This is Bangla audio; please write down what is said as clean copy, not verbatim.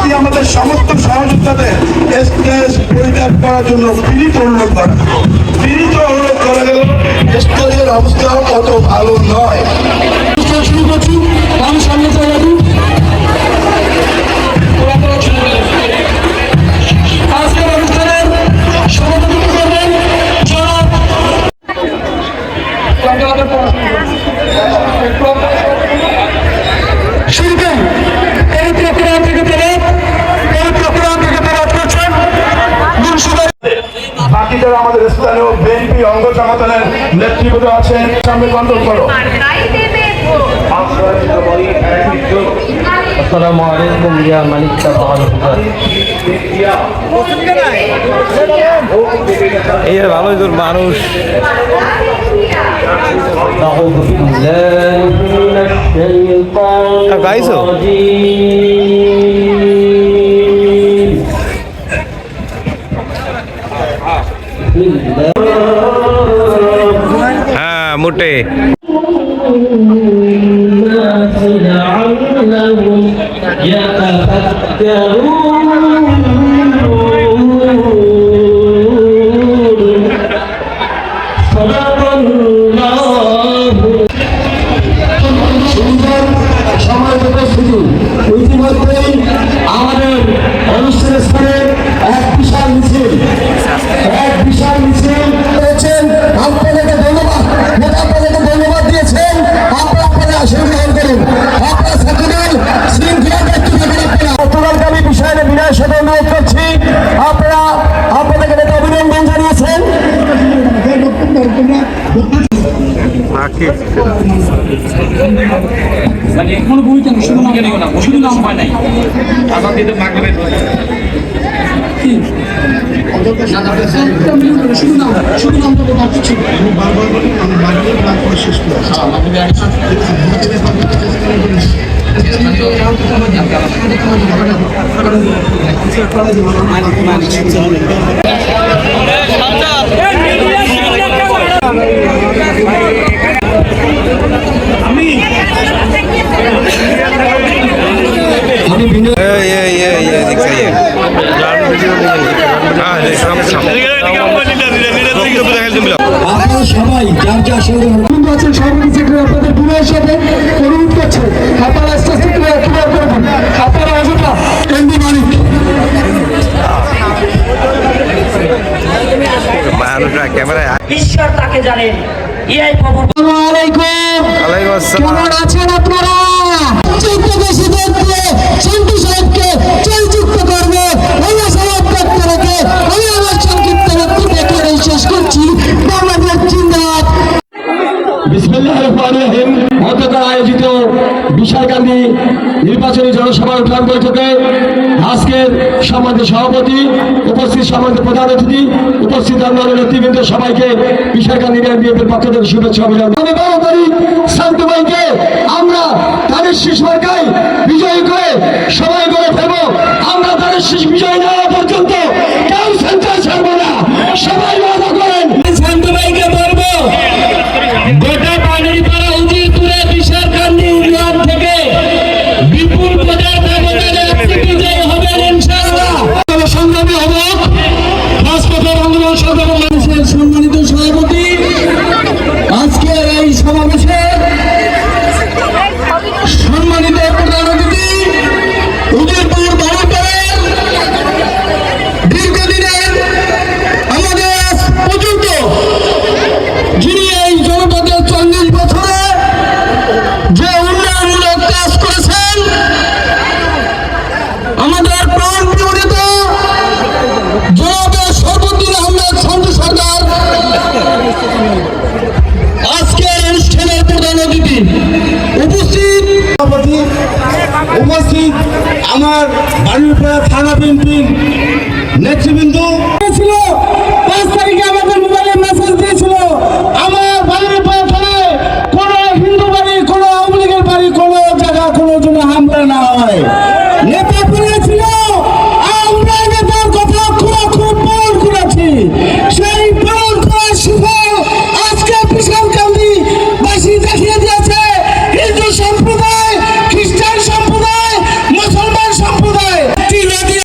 বাকি আমাদের সমস্ত সহযোদ্ধাদের স্টেজ পরিত্যাগ করার জন্য বিনীত অনুরোধ করা গেল। স্টেজের অবস্থা অত ভালো নয়। শুরু করছি, আমি সামনে চলে যাবো। আজকের অনুষ্ঠানের সভাপতিত্ব করবেন বাকি যারা আমাদের স্থানীয় বিএনপি অঙ্গ সংগঠনের নেতৃবৃন্দ আছেন সামনে কন্ট্রোল করো। আসসালামু আলাইকুম ইয়া মালিক এই ভালো তোর মানুষ গাইছো হ্যাঁ মোটে ইতিমধ্যেই আমাদের অনুষ্ঠানের স্থানে এক বিশাল মিছিল করেছেন। আপনাদেরকে ধন্যবাদ, আপনাদেরকে ধন্যবাদ দিয়েছেন। আপনারা আসন গ্রহণ করুন। আপনারা সকলের শৃঙ্খলা ব্যক্ত থাকেন। আপনারা আমি বিষয়ে বিনয়ের সাথে অনুরোধ করছি, আপনারা আপনাদেরকে নেতা অভিনন্দন জানিয়েছেন। মানে কোনো ভূমিকা নেই, শুধু না শুধু নাম হয় নাই শুধু নাম বারবার বলি আমি বারবার করে শেষ সবাই যার যার সঙ্গে আছেন সভাপতি সেক্রেটারি আপনাদের বিনয়ের সাথে অনুরোধ করছে আপনারা আস্তে আস্তে ক্লিয়ার করবেন। আপনারা অযথা এমডি মালিক ঈশ্বর তাকে জানেন। কেমন আছেন আপনারা? শান্তি সাহেবকে চলচ্চিত্র করবে এই আশাবাদ ব্যক্ত রেখে আমি আমার সংক্ষিপ্ত বক্তব্য শেষ করছি। বাংলাদেশ জিন্দাবাদ। বিসমিল্লাহির রহমানির রহিম। গতকাল আয়োজিত বিশালকান্দি নির্বাচনী জনসভার উদ্বোধন বৈঠকে আজকের সম্মানিত সভাপতি, উপস্থিত সম্মানিত প্রধান অতিথি, উপস্থিত অন্যান্য নেতৃবৃন্দ সবাইকে বিশালকান্দি বিএনপির পক্ষ থেকে শুভেচ্ছা অভিনন্দন। আমি বড় করি শান্ত ভাইকে আমরা তাদের শীষ মার্কায় বিজয়ী করে সবাই করে ফেলবো। আমরা তাদের শীষ বিজয় না হওয়া পর্যন্ত কেউ সেন্টার ছাড়বো না। সবাই বাধা করেন। শান্ত ভাইকে বলবো গোটা পানিপাড়া উজিরপুরে বিশালকান্দি ইউনিয়ন থেকে বিপুল প্রচার ব্যবধানে বিজয়ী হবেন ইনশাআল্লাহ। সংগ্রামী হব রাজপথের আন্দোলন সাধারণ মানুষের সম্মানিত সভাপতি আজকের এই সমাবেশে সম্মানিত প্রধান অতিথি উজিরপুর বাড়িপাড়ার দীর্ঘদিনের আমাদের আজ পর্যন্ত যিনি এই জনপদের 40 বছরে যে উন্নয়নমূলক কাজ করেছেন, আমাদের প্রাণ প্রিয় জনাবে সর্বদিন আহমেদ সঞ্জু সরকার আজকের অনুষ্ঠানের প্রধান অতিথি। উপস্থিত আমার বাড়িপাড়া থানা বিএনপির নেতৃবৃন্দ ছিল। 5 তারিখে আমাদের মোবাইলে মেসেজ দিয়েছিল আমার বাড়িপাড়া থানায় কোনো হিন্দু বাড়ি, কোনো আওয়ামী লীগের বাড়ি, কোনো জায়গা কোনো জন্য হামলা না হয়।